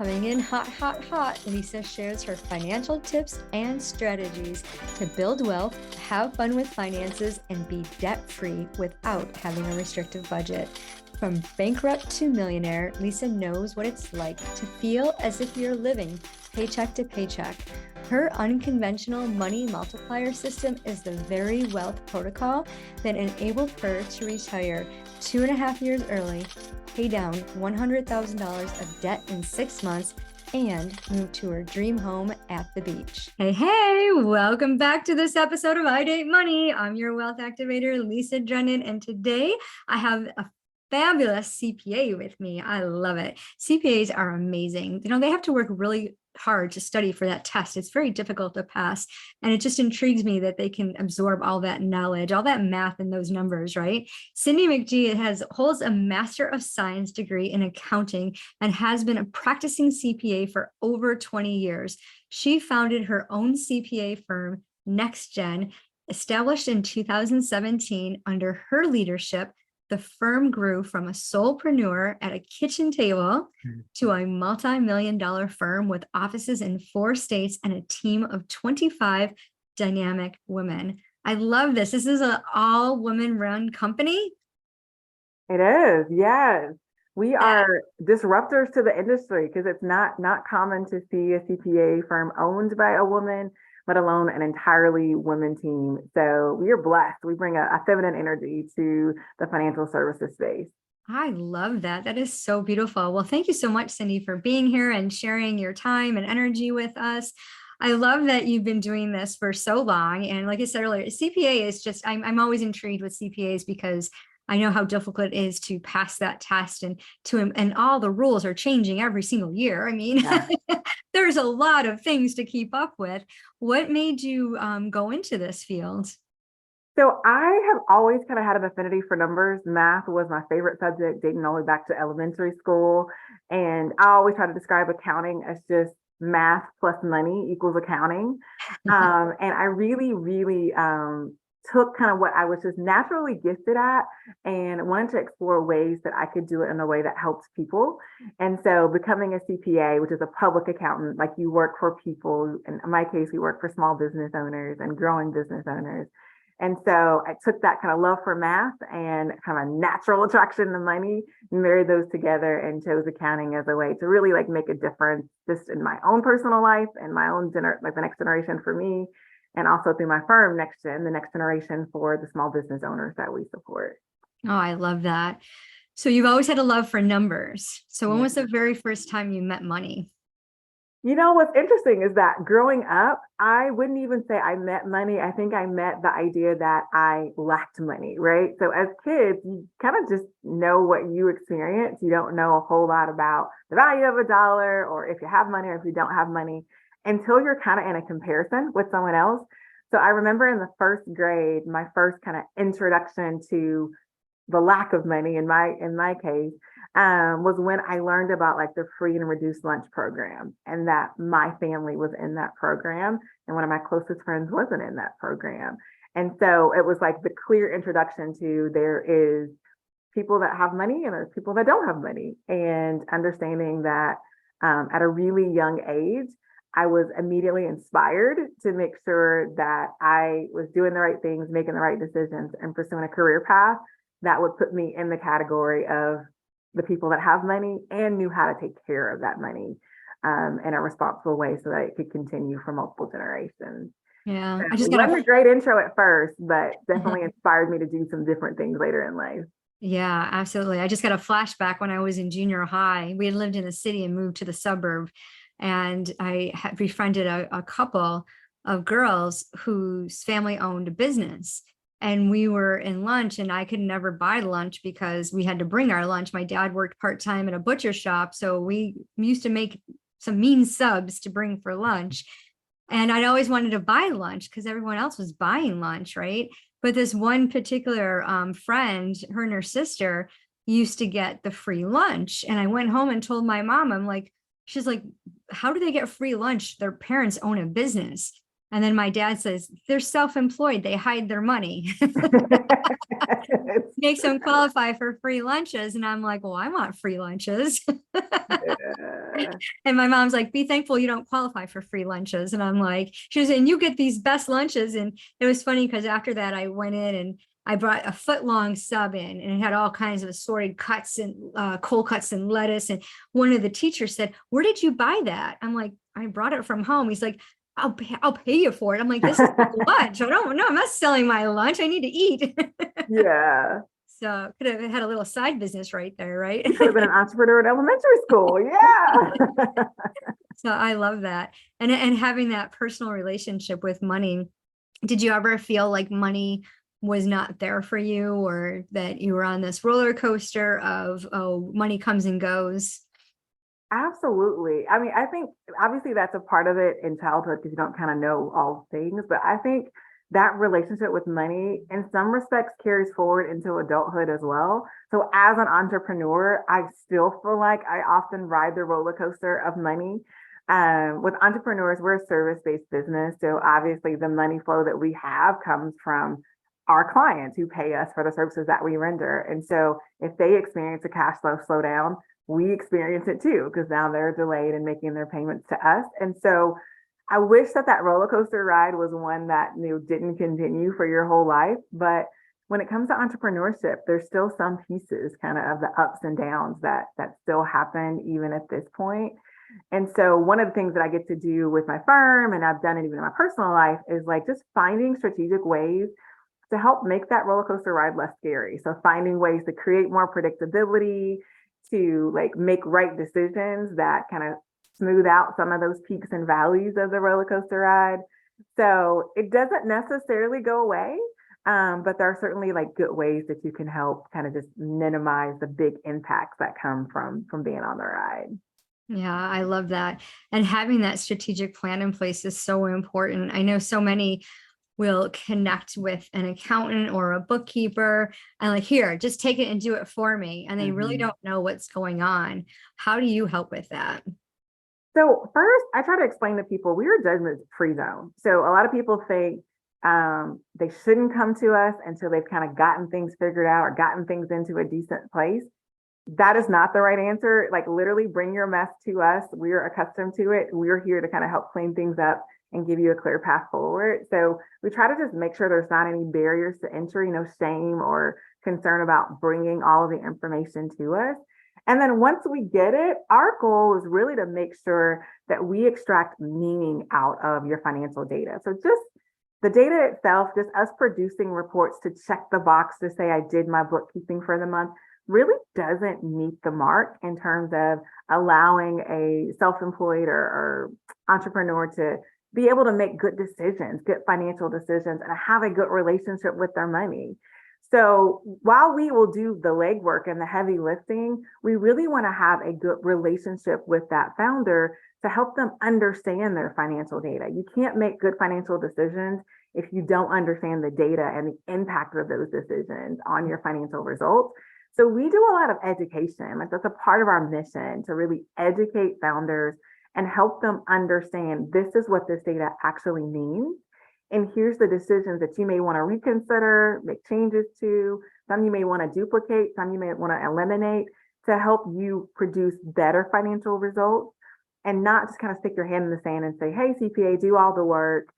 Coming in hot, hot, hot, Lisa shares her financial tips and strategies to build wealth, have fun with finances, and be debt-free without having a restrictive budget. From bankrupt to millionaire, Lisa knows what it's like to feel as if you're living paycheck to paycheck. Her unconventional money multiplier system is the very wealth protocol that enabled her to retire 2.5 years early, pay down $100,000 of debt in 6 months, and move to her dream home at the beach. Hey, welcome back to this episode of I Date Money. I'm your wealth activator, Lisa Drennan, and today I have a fabulous CPA with me. I love it. CPAs are amazing. You know, they have to work really hard to study for that test. It's very difficult to pass. And it just intrigues me that they can absorb all that knowledge, all that math and those numbers, right? Cindy McGee holds a Master of Science degree in accounting and has been a practicing CPA for over 20 years. She founded her own CPA firm, NextGen, established in 2017. Under her leadership, the firm grew from a solopreneur at a kitchen table to a multi-million-dollar firm with offices in 4 states and a team of 25 dynamic women. I love this. This is an all-women-run company. It is, yes. We are disruptors to the industry because it's not common to see a CPA firm owned by a woman, let alone an entirely women team. So we are blessed. We bring a feminine energy to the financial services space. I love that. That is so beautiful. Well, thank you so much, Cindy, for being here and sharing your time and energy with us. I love that you've been doing this for so long. And like I said earlier, CPA is just, I'm always intrigued with CPAs because I know how difficult it is to pass that test and all the rules are changing every single year. I mean, there's a lot of things to keep up with. What made you go into this field? So I have always kind of had an affinity for numbers. Math was my favorite subject, dating all the way back to elementary school. And I always try to describe accounting as just math plus money equals accounting. And I really took kind of what I was just naturally gifted at and wanted to explore ways that I could do it in a way that helps people. And so becoming a CPA, which is a public accountant, like you work for people, and in my case, we work for small business owners and growing business owners. And so I took that kind of love for math and kind of natural attraction to money, married those together and chose accounting as a way to really like make a difference just in my own personal life and my own like the next generation for me. And also through my firm, NextGen, the next generation for the small business owners that we support. Oh, I love that. So you've always had a love for numbers. So when was the very first time you met money? You know, what's interesting is that growing up, I wouldn't even say I met money. I think I met the idea that I lacked money, right? So as kids, you kind of just know what you experience. You don't know a whole lot about the value of a dollar or if you have money or if you don't have money until you're kind of in a comparison with someone else. So I remember in the first grade, my first kind of introduction to the lack of money in my case was when I learned about like the free and reduced lunch program and that my family was in that program and one of my closest friends wasn't in that program. And so it was like the clear introduction to there is people that have money and there's people that don't have money, and understanding that at a really young age, I was immediately inspired to make sure that I was doing the right things, making the right decisions, and pursuing a career path that would put me in the category of the people that have money and knew how to take care of that money in a responsible way so that it could continue for multiple generations. Yeah, So I just it got wasn't a great intro at first, but definitely inspired me to do some different things later in life. Yeah, absolutely. I just got a flashback when I was in junior high. We had lived in the city and moved to the suburb. And I had befriended a couple of girls whose family owned a business. And we were in lunch and I could never buy lunch because we had to bring our lunch. My dad worked part-time at a butcher shop. So we used to make some mean subs to bring for lunch. And I'd always wanted to buy lunch because everyone else was buying lunch, right? But this one particular friend, her and her sister, used to get the free lunch. And I went home and told my mom, she's like, how do they get free lunch? Their parents own a business. And then my dad says, they're self-employed. They hide their money. Makes them qualify for free lunches. And I'm like, well, I want free lunches. Yeah. And my mom's like, be thankful you don't qualify for free lunches. And I'm like, she was, and you get these best lunches. And it was funny because after that, I went in and I brought a foot-long sub in, and it had all kinds of assorted cuts and cold cuts and lettuce. And one of the teachers said, where did you buy that? I'm like, I brought it from home. He's like, I'll pay you for it. I'm like, this is lunch. I don't know. I'm not selling my lunch. I need to eat. Yeah. So could have had a little side business right there, right? You could have been an entrepreneur in elementary school. Yeah. So I love that. And having that personal relationship with money. Did you ever feel like money was not there for you, or that you were on this roller coaster of, oh, money comes and goes? Absolutely. I mean, I think obviously that's a part of it in childhood because you don't kind of know all things, but I think that relationship with money in some respects carries forward into adulthood as well. So as an entrepreneur, I still feel like I often ride the roller coaster of money. With entrepreneurs, we're a service-based business. So obviously the money flow that we have comes from our clients who pay us for the services that we render. And so if they experience a cash flow slowdown, we experience it too, because now they're delayed in making their payments to us. And so I wish that that roller coaster ride was one that didn't continue for your whole life. But when it comes to entrepreneurship, there's still some pieces kind of the ups and downs that still happen even at this point. And so one of the things that I get to do with my firm, and I've done it even in my personal life, is like just finding strategic ways to help make that roller coaster ride less scary. So finding ways to create more predictability, to like make right decisions that kind of smooth out some of those peaks and valleys of the roller coaster ride. So it doesn't necessarily go away, but there are certainly like good ways that you can help kind of just minimize the big impacts that come from being on the ride. Yeah, I love that. And having that strategic plan in place is so important. I know so many will connect with an accountant or a bookkeeper and like, here, just take it and do it for me. And they really Mhm. don't know what's going on. How do you help with that? So first, I try to explain to people we're a judgment-free zone. So a lot of people think they shouldn't come to us until they've kind of gotten things figured out or gotten things into a decent place. That is not the right answer. Like literally bring your mess to us. We're accustomed to it. We're here to kind of help clean things up and give you a clear path forward. So we try to just make sure there's not any barriers to entry, no shame or concern about bringing all of the information to us. And then once we get it, our goal is really to make sure that we extract meaning out of your financial data. So just the data itself, just us producing reports to check the box to say I did my bookkeeping for the month, really doesn't meet the mark in terms of allowing a self-employed or entrepreneur to be able to make good decisions, good financial decisions, and have a good relationship with their money. So while we will do the legwork and the heavy lifting, we really want to have a good relationship with that founder to help them understand their financial data. You can't make good financial decisions if you don't understand the data and the impact of those decisions on your financial results. So we do a lot of education. Like that's a part of our mission to really educate founders and help them understand this is what this data actually means. And here's the decisions that you may want to reconsider, make changes to. Some you may want to duplicate, some you may want to eliminate to help you produce better financial results and not just kind of stick your hand in the sand and say, hey, CPA, do all the work.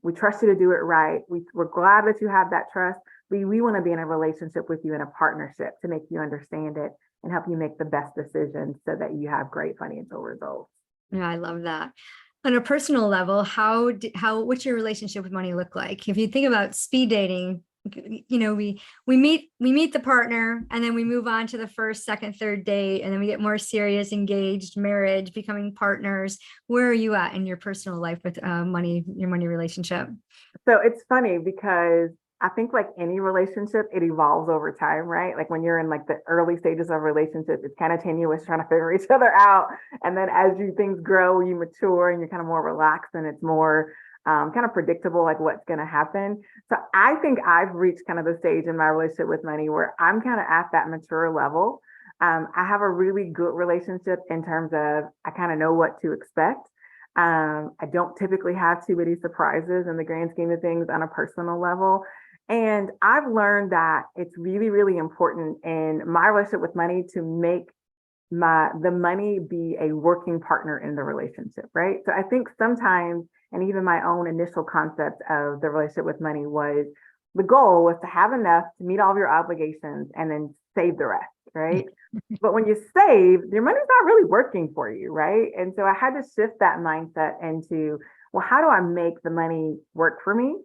We trust you to do it right. We're glad that you have that trust. We want to be in a relationship with you in a partnership to make you understand it and help you make the best decisions so that you have great financial results. Yeah, I love that. On a personal level, what's your relationship with money look like? If you think about speed dating, we meet the partner and then we move on to the first, second, third date, and then we get more serious, engaged, marriage, becoming partners. Where are you at in your personal life with money, your money relationship? So it's funny because I think like any relationship, it evolves over time, right? Like when you're in like the early stages of a relationship, it's kind of tenuous trying to figure each other out. And then as things grow, you mature and you're kind of more relaxed and it's more kind of predictable, like what's going to happen. So I think I've reached kind of the stage in my relationship with money where I'm kind of at that mature level. I have a really good relationship in terms of I kind of know what to expect. I don't typically have too many surprises in the grand scheme of things on a personal level. And I've learned that it's really, really important in my relationship with money to make the money be a working partner in the relationship, right? So I think sometimes, and even my own initial concept of the relationship with money was the goal was to have enough to meet all of your obligations and then save the rest, right? But when you save, your money's not really working for you, right? And so I had to shift that mindset into, well, how do I make the money work for me?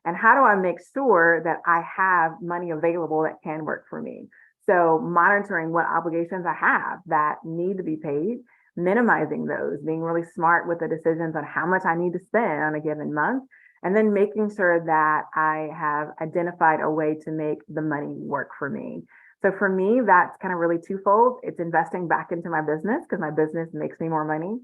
And how do I make sure that I have money available that can work for me? So monitoring what obligations I have that need to be paid, minimizing those, being really smart with the decisions on how much I need to spend on a given month, and then making sure that I have identified a way to make the money work for me. So for me, that's kind of really twofold. It's investing back into my business because my business makes me more money,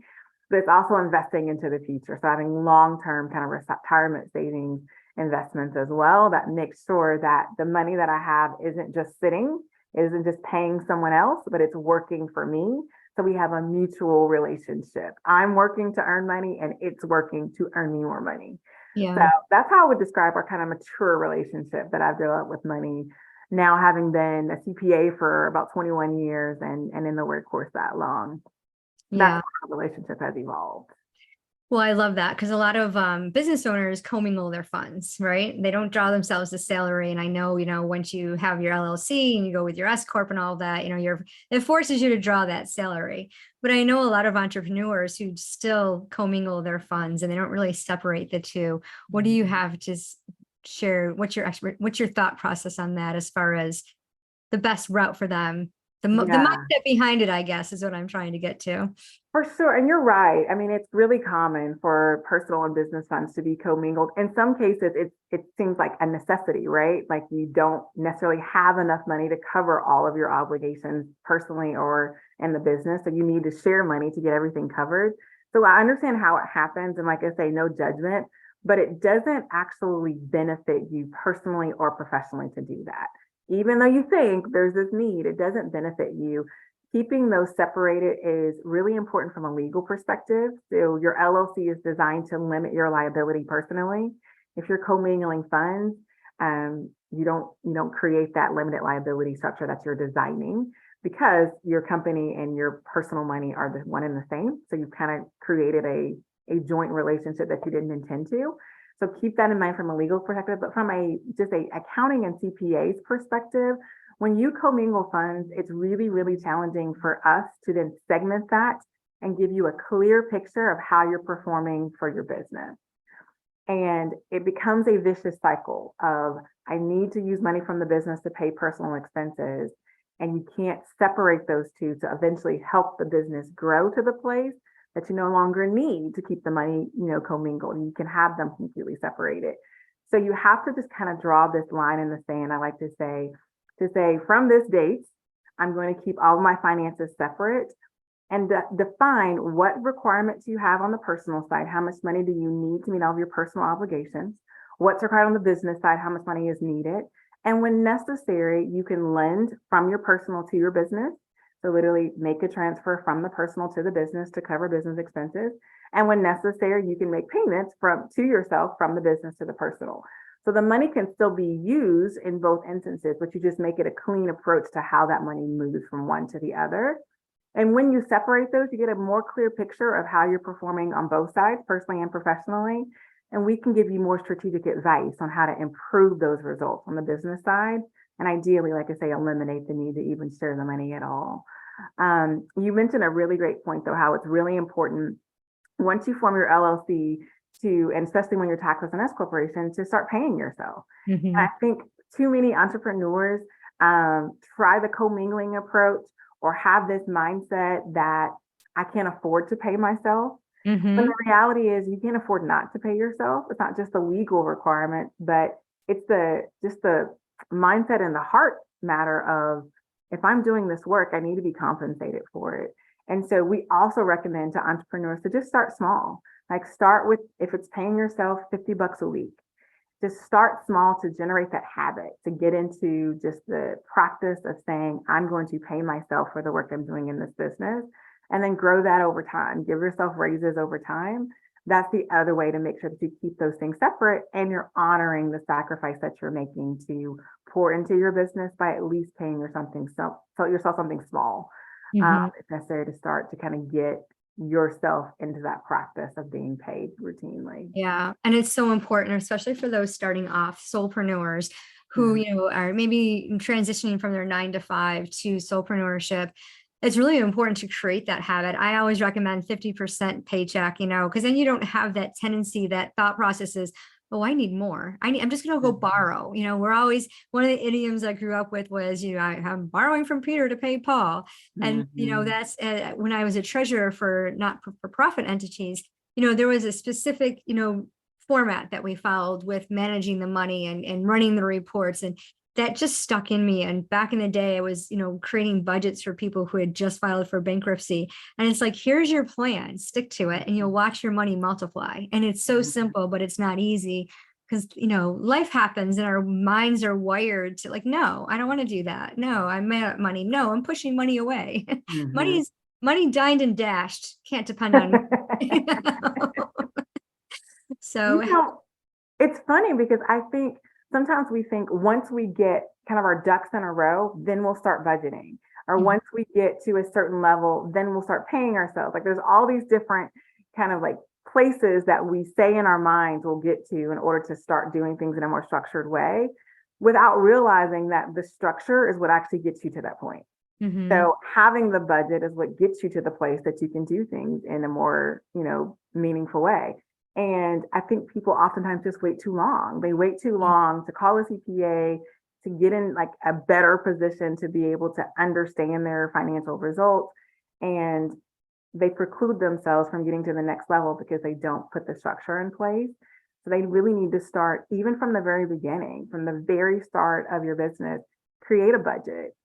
but it's also investing into the future. So having long-term kind of retirement savings investments as well that makes sure that the money that I have isn't just sitting, isn't just paying someone else, but it's working for me. So we have a mutual relationship. I'm working to earn money and it's working to earn me more money. So Yeah. that's how I would describe our kind of mature relationship that I've developed with money. Now having been a CPA for about 21 years and in the workforce that long, that's Yeah. how the relationship has evolved. Well, I love that because a lot of business owners commingle their funds, right? They don't draw themselves a salary. And I know, once you have your LLC and you go with your S Corp and all that, it forces you to draw that salary. But I know a lot of entrepreneurs who still commingle their funds and they don't really separate the two. What do you have to share? What's your thought process on that as far as the best route for them? The Yeah. mindset behind it, I guess, is what I'm trying to get to. For sure. And you're right. I mean, it's really common for personal and business funds to be commingled. In some cases, it seems like a necessity, right? Like you don't necessarily have enough money to cover all of your obligations personally or in the business. So you need to share money to get everything covered. So I understand how it happens. And like I say, no judgment, but it doesn't actually benefit you personally or professionally to do that. Even though you think there's this need, it doesn't benefit you. Keeping those separated is really important from a legal perspective. So your LLC is designed to limit your liability personally. If you're commingling funds, you don't create that limited liability structure that you're designing because your company and your personal money are the one and the same. So you've kind of created a joint relationship that you didn't intend to. So keep that in mind from a legal perspective, but from a accounting and CPAs perspective, when you commingle funds, it's really, really challenging for us to then segment that and give you a clear picture of how you're performing for your business. And it becomes a vicious cycle of I need to use money from the business to pay personal expenses. And you can't separate those two to eventually help the business grow to the place that you no longer need to keep the money, commingled. You can have them completely separated. So you have to just kind of draw this line in the sand. I like to say from this date, I'm going to keep all of my finances separate and define what requirements you have on the personal side. How much money do you need to meet all of your personal obligations? What's required on the business side? How much money is needed? And when necessary, you can lend from your personal to your business. So literally make a transfer from the personal to the business to cover business expenses. And when necessary, you can make payments to yourself from the business to the personal. So the money can still be used in both instances, but you just make it a clean approach to how that money moves from one to the other. And when you separate those, you get a more clear picture of how you're performing on both sides, personally and professionally. And we can give you more strategic advice on how to improve those results on the business side. And ideally, like I say, eliminate the need to even share the money at all. You mentioned a really great point, though, how it's really important once you form your LLC and especially when you're taxed as an S corporation, to start paying yourself. Mm-hmm. And I think too many entrepreneurs try the commingling approach or have this mindset that I can't afford to pay myself. Mm-hmm. When the reality is you can't afford not to pay yourself. It's not just a legal requirement, but it's the mindset and the heart matter of if I'm doing this work, I need to be compensated for it. And so we also recommend to entrepreneurs to just start small. Like start with, if it's paying yourself $50 a week, just start small to generate that habit, to get into just the practice of saying, I'm going to pay myself for the work I'm doing in this business. and then grow that over time. Give yourself raises over time. That's the other way to make sure that you keep those things separate and you're honoring the sacrifice that you're making to pour into your business by at least paying yourself something small, if necessary, to start to kind of get yourself into that practice of being paid routinely. Yeah. And it's so important, especially for those starting off solopreneurs who, Mhm. are maybe transitioning from their 9 to 5 to soulpreneurship. It's really important to create that habit. I always recommend 50% paycheck, because then you don't have that tendency, that thought process is, oh, I need more. I'm just going to go borrow. We're always, one of the idioms I grew up with was, I'm borrowing from Peter to pay Paul. And, Mhm. that's when I was a treasurer for not-for-profit entities, there was a specific, format that we followed with managing the money and running the reports. And that just stuck in me. And back in the day, I was, creating budgets for people who had just filed for bankruptcy. And it's like, here's your plan, stick to it, and you'll watch your money multiply. And it's so simple, but it's not easy because, life happens and our minds are wired to like, no, I don't want to do that. No, I'm mad at money. No, I'm pushing money away. Mhm. Money dined and dashed. Can't depend on me. You So, know, it's funny because I think sometimes we think once we get kind of our ducks in a row, then we'll start budgeting. Or mhm, once we get to a certain level, then we'll start paying ourselves. Like there's all these different kind of like places that we say in our minds we'll get to in order to start doing things in a more structured way without realizing that the structure is what actually gets you to that point. mhm, So having the budget is what gets you to the place that you can do things in a more, meaningful way. And I think people oftentimes just wait too long. They wait too long to call a CPA, to get in like a better position to be able to understand their financial results. And they preclude themselves from getting to the next level because they don't put the structure in place. So they really need to start even from the very beginning, from the very start of your business, create a budget,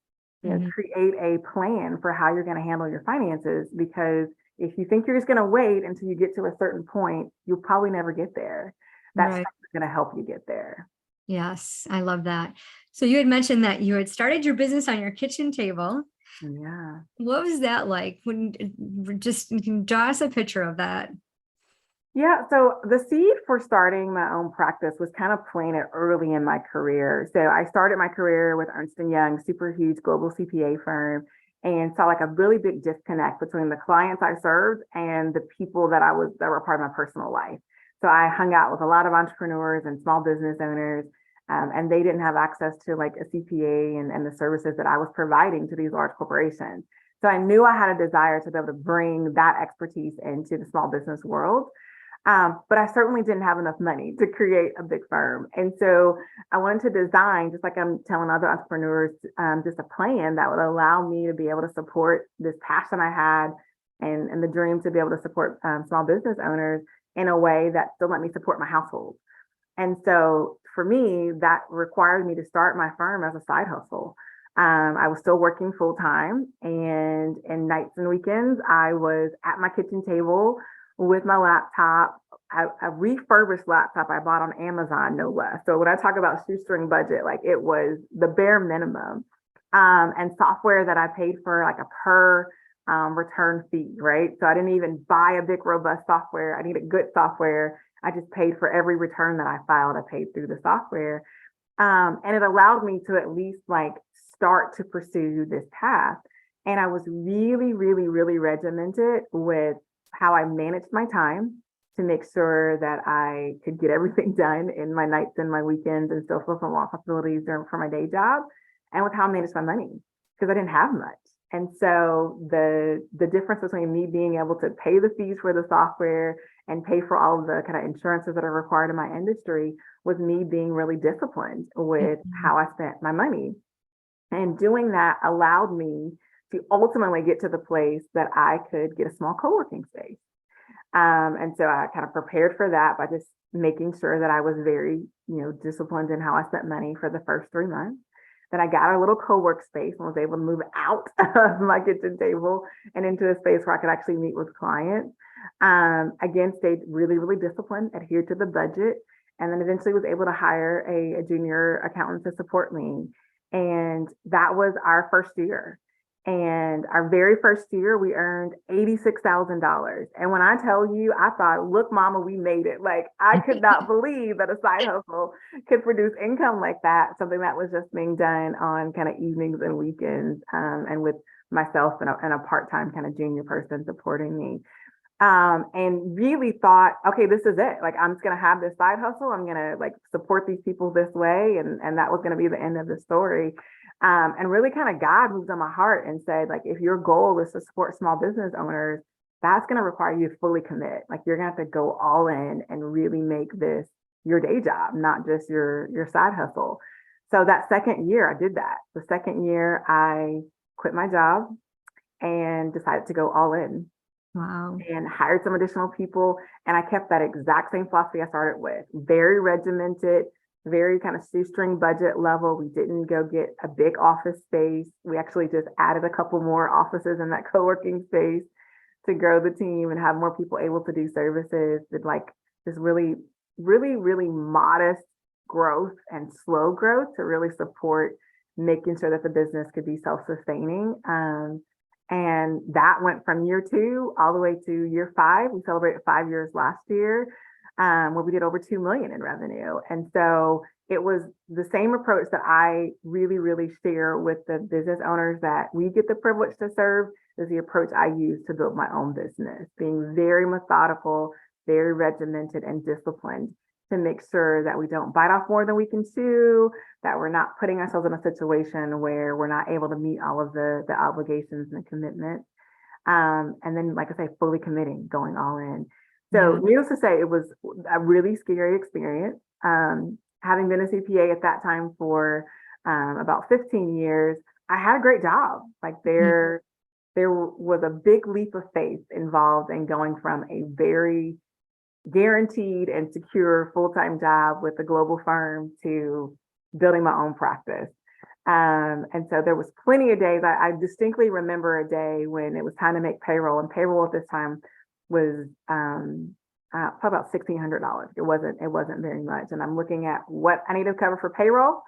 mhm. create a plan for how you're going to handle your finances, because if you think you're just going to wait until you get to a certain point, you'll probably never get there. That Right. stuff is going to help you get there. Yes, I love that. So you had mentioned that you had started your business on your kitchen table. Yeah. What was that like? When just you can draw us a picture of that. Yeah, so the seed for starting my own practice was kind of planted early in my career. So I started my career with Ernst& Young, super huge global CPA firm, and saw like a really big disconnect between the clients I served and the people that were part of my personal life. So I hung out with a lot of entrepreneurs and small business owners, and they didn't have access to like a CPA and the services that I was providing to these large corporations. So I knew I had a desire to be able to bring that expertise into the small business world. But I certainly didn't have enough money to create a big firm. And so I wanted to design, just like I'm telling other entrepreneurs, just a plan that would allow me to be able to support this passion I had and the dream to be able to support small business owners in a way that still let me support my household. And so for me, that required me to start my firm as a side hustle. I was still working full time, and in nights and weekends, I was at my kitchen table with my laptop, a refurbished laptop I bought on Amazon, no less. So when I talk about shoestring budget, like it was the bare minimum, and software that I paid for like a per return fee, right? So I didn't even buy a big robust software. I needed good software. I just paid for every return that I filed. I paid through the software. And it allowed me to at least like start to pursue this path. And I was really, really, really regimented with how I managed my time to make sure that I could get everything done in my nights and my weekends and still fulfill my responsibilities for my day job, and with how I managed my money because I didn't have much. And so the difference between me being able to pay the fees for the software and pay for all of the kind of insurances that are required in my industry was me being really disciplined with Mhm. how I spent my money. And doing that allowed me to ultimately get to the place that I could get a small co-working space. And so I kind of prepared for that by just making sure that I was very, disciplined in how I spent money for the first 3 months. Then I got a little co-work space and was able to move out of my kitchen table and into a space where I could actually meet with clients. Again, stayed really, really disciplined, adhered to the budget, and then eventually was able to hire a junior accountant to support me. And that was our first year. And our very first year, we earned $86,000. And when I tell you, I thought, look, mama, we made it. Like, I could not believe that a side hustle could produce income like that, something that was just being done on kind of evenings and weekends, and with myself and a part-time kind of junior person supporting me. And really thought, okay, this is it. Like, I'm just going to have this side hustle. I'm going to like support these people this way. And that was going to be the end of the story. And really kind of God moved on my heart and said, like, if your goal is to support small business owners, that's going to require you to fully commit. Like, you're going to have to go all in and really make this your day job, not just your side hustle. So that second year, I did that. The second year, I quit my job and decided to go all in. Wow. And hired some additional people. And I kept that exact same philosophy I started with, very regimented, very kind of shoestring budget level. We didn't go get a big office space. We actually just added a couple more offices in that co-working space to grow the team and have more people able to do services. With like this really, really, really modest growth and slow growth to really support making sure that the business could be self-sustaining. And that went from year 2 all the way to year 5. We celebrated 5 years last year, where we did over 2 million in revenue. And so it was the same approach that I really, really share with the business owners that we get the privilege to serve, is the approach I use to build my own business, being very methodical, very regimented and disciplined to make sure that we don't bite off more than we can chew, that we're not putting ourselves in a situation where we're not able to meet all of the obligations and the commitments. And then, like I say, fully committing, going all in. So needless to say, it was a really scary experience. Having been a CPA at that time for about 15 years, I had a great job. Like there was a big leap of faith involved in going from a very guaranteed and secure full-time job with a global firm to building my own practice. And so there was plenty of days. I distinctly remember a day when it was time to make payroll, and payroll at this time was probably about $1,600. It wasn't very much. And I'm looking at what I need to cover for payroll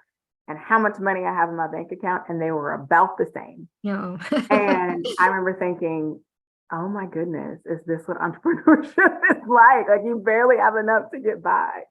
and how much money I have in my bank account, and they were about the same. No. And I remember thinking, oh my goodness, is this what entrepreneurship is like? Like, you barely have enough to get by.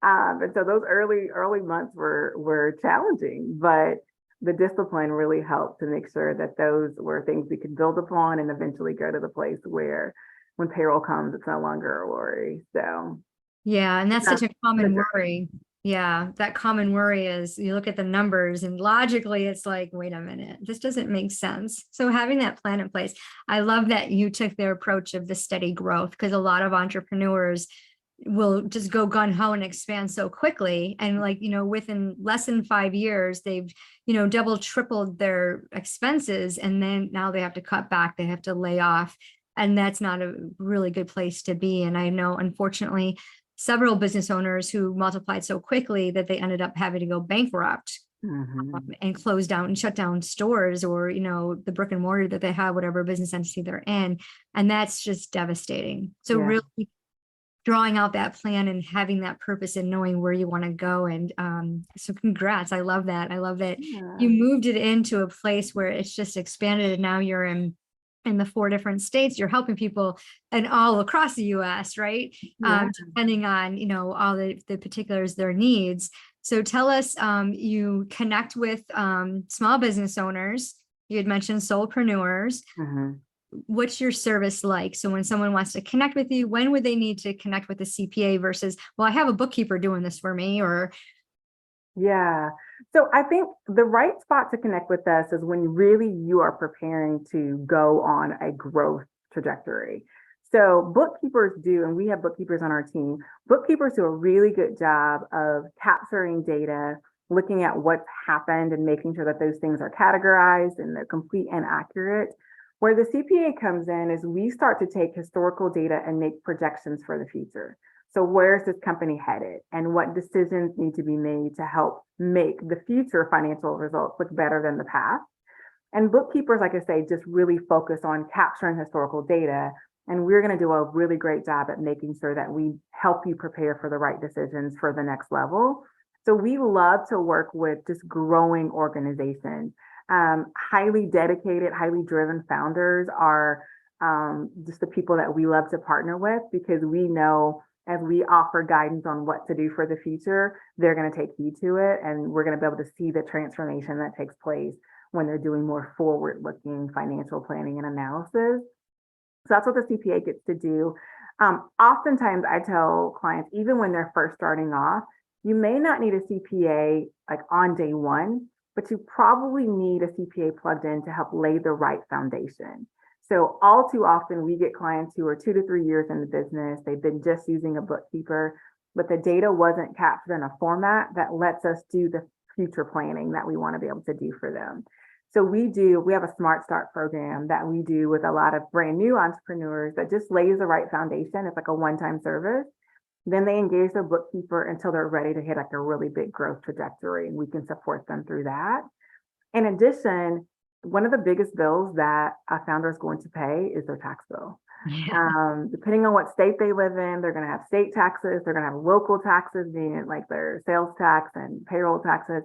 And so those early months were challenging, but the discipline really helped to make sure that those were things we could build upon and eventually go to the place where when payroll comes, it's no longer a worry. So Yeah, and that's such a common worry. Yeah, that common worry is you look at the numbers and logically it's like, wait a minute, this doesn't make sense. So having that plan in place, I love that you took their approach of the steady growth, because a lot of entrepreneurs will just go gun ho and expand so quickly. And like, within less than 5 years, they've, double, tripled their expenses. And then now they have to cut back, they have to lay off. And that's not a really good place to be. And I know, unfortunately, several business owners who multiplied so quickly that they ended up having to go bankrupt and close down and shut down stores, or, the brick and mortar that they have, whatever business entity they're in. And that's just devastating. So really drawing out that plan and having that purpose and knowing where you want to go. And so congrats. I love that. I love that you moved it into a place where it's just expanded, and now you're in the 4 different states. You're helping people and all across the US, right? Depending on, all the particulars, their needs. So tell us, you connect with small business owners. You had mentioned solopreneurs. What's your service like? So when someone wants to connect with you, when would they need to connect with a CPA versus, well, I have a bookkeeper doing this for me, or Yeah. So I think the right spot to connect with us is when really you are preparing to go on a growth trajectory. So bookkeepers do, and we have bookkeepers on our team, bookkeepers do a really good job of capturing data, looking at what's happened and making sure that those things are categorized and they're complete and accurate. Where the CPA comes in is we start to take historical data and make projections for the future. So where's this company headed, and what decisions need to be made to help make the future financial results look better than the past? And bookkeepers, like I say, just really focus on capturing historical data. And we're going to do a really great job at making sure that we help you prepare for the right decisions for the next level. So we love to work with just growing organizations. Highly dedicated, highly driven founders are just the people that we love to partner with, because we know as we offer guidance on what to do for the future, they're going to take heed to it. And we're going to be able to see the transformation that takes place when they're doing more forward looking financial planning and analysis. So that's what the CPA gets to do. Oftentimes I tell clients, even when they're first starting off, you may not need a CPA like on day one, but you probably need a CPA plugged in to help lay the right foundation. So all too often we get clients who are 2 to 3 years in the business. They've been just using a bookkeeper, but the data wasn't captured in a format that lets us do the future planning that we want to be able to do for them. So we have a Smart Start program that we do with a lot of brand new entrepreneurs that just lays the right foundation. It's like a one-time service. Then they engage their bookkeeper until they're ready to hit like a really big growth trajectory, and we can support them through that. In addition, one of the biggest bills that a founder is going to pay is their tax bill. Yeah. Depending on what state they live in, they're going to have state taxes, they're going to have local taxes, being like their sales tax and payroll taxes.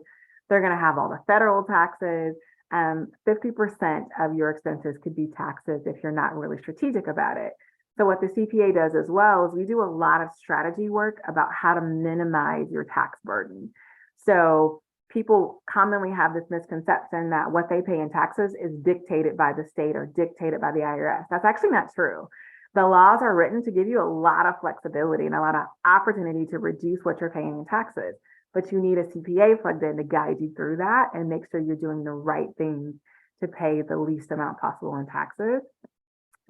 They're going to have all the federal taxes. 50% of your expenses could be taxes if you're not really strategic about it. So what the CPA does as well is we do a lot of strategy work about how to minimize your tax burden. So people commonly have this misconception that what they pay in taxes is dictated by the state or dictated by the IRS. That's actually not true. The laws are written to give you a lot of flexibility and a lot of opportunity to reduce what you're paying in taxes, but you need a CPA plugged in to guide you through that and make sure you're doing the right things to pay the least amount possible in taxes.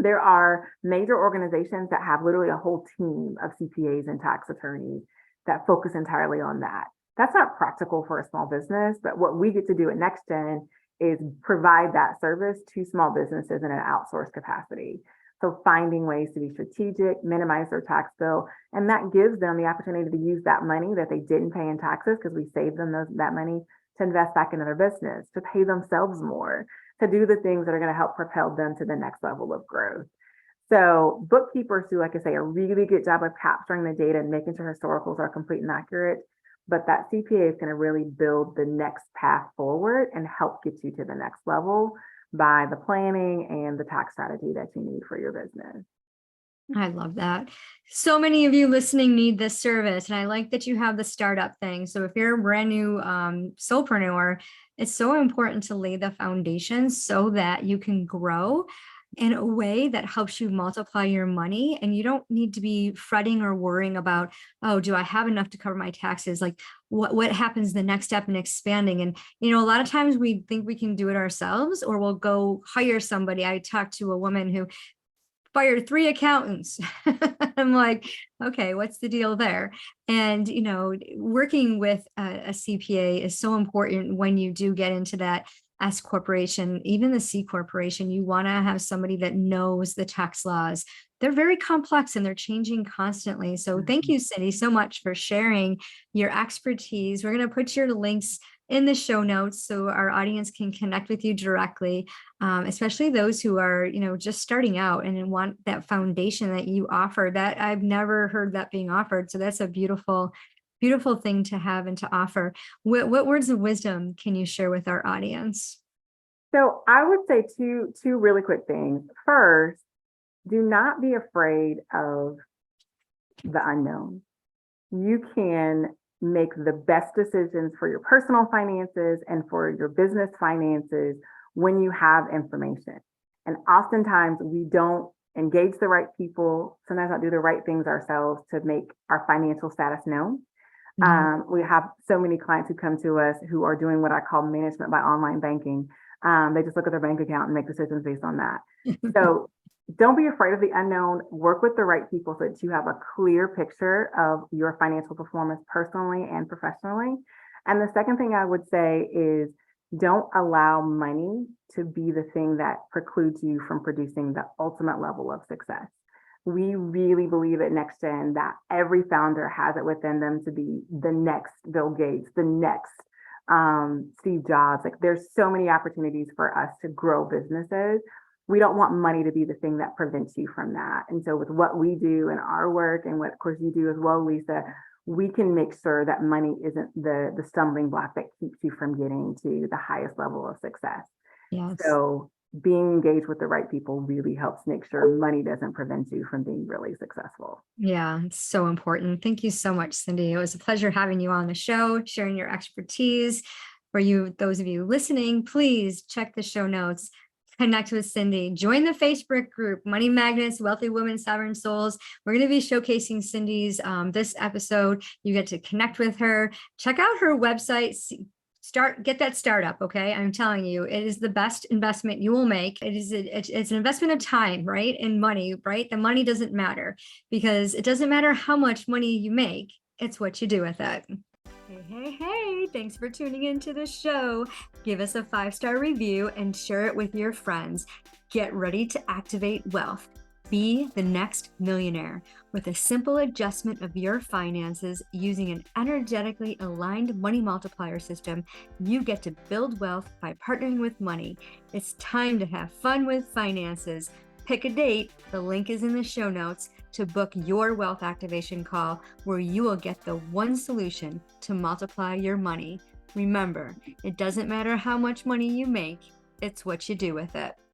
There are major organizations that have literally a whole team of CPAs and tax attorneys that focus entirely on that. That's not practical for a small business, but what we get to do at NextGen is provide that service to small businesses in an outsourced capacity. So finding ways to be strategic, minimize their tax bill, and that gives them the opportunity to use that money that they didn't pay in taxes, because we saved them that money, to invest back into their business, to pay themselves more, to do the things that are going to help propel them to the next level of growth. So bookkeepers do, like I say, a really good job of capturing the data and making sure historicals are complete and accurate. But that CPA is going to really build the next path forward and help get you to the next level by the planning and the tax strategy that you need for your business. I love that. So many of you listening need this service, and I like that you have the startup thing. So if you're a brand new solopreneur, it's so important to lay the foundation so that you can grow in a way that helps you multiply your money, and you don't need to be fretting or worrying about, oh, do I have enough to cover my taxes? Like what happens the next step in expanding? And, a lot of times we think we can do it ourselves, or we'll go hire somebody. I talked to a woman who fired 3 accountants. I'm like, okay, what's the deal there? And, working with a CPA is so important when you do get into that S corporation, even the C corporation. You want to have somebody that knows the tax laws. They're very complex and they're changing constantly. So thank you, Cindy, so much for sharing your expertise. We're going to put your links in the show notes so our audience can connect with you directly, especially those who are, just starting out and want that foundation that you offer. That I've never heard that being offered. So that's a beautiful thing to have and to offer. What words of wisdom can you share with our audience? So I would say two really quick things. First, do not be afraid of the unknown. You can make the best decisions for your personal finances and for your business finances when you have information. And oftentimes we don't engage the right people, sometimes not do the right things ourselves to make our financial status known. We have so many clients who come to us who are doing what I call management by online banking. They just look at their bank account and make decisions based on that. So don't be afraid of the unknown. Work with the right people so that you have a clear picture of your financial performance personally and professionally. And the second thing I would say is don't allow money to be the thing that precludes you from producing the ultimate level of success. We really believe at NextGen that every founder has it within them to be the next Bill Gates, the next Steve Jobs. Like there's so many opportunities for us to grow businesses. We don't want money to be the thing that prevents you from that. And so with what we do in our work and what of course you do as well, Lisa, we can make sure that money isn't the stumbling block that keeps you from getting to the highest level of success. Yes. So being engaged with the right people really helps make sure money doesn't prevent you from being really successful. Yeah, it's so important. Thank you so much, Cindy. It was a pleasure having you on the show, sharing your expertise. For you, those of you listening, please check the show notes, connect with Cindy, join the Facebook group, Money Magnets, Wealthy Women, Sovereign Souls. We're going to be showcasing Cindy's this episode. You get to connect with her, check out her website, get that startup. Okay. I'm telling you, it is the best investment you will make. It's an investment of time, right? And money, right? The money doesn't matter because it doesn't matter how much money you make. It's what you do with it. Hey, thanks for tuning into the show. Give us a 5-star review and share it with your friends. Get ready to activate wealth. Be the next millionaire with a simple adjustment of your finances using an energetically aligned money multiplier system. You get to build wealth by partnering with money. It's time to have fun with finances. Pick a date. The link is in the show notes to book your wealth activation call where you will get the one solution to multiply your money. Remember, it doesn't matter how much money you make. It's what you do with it.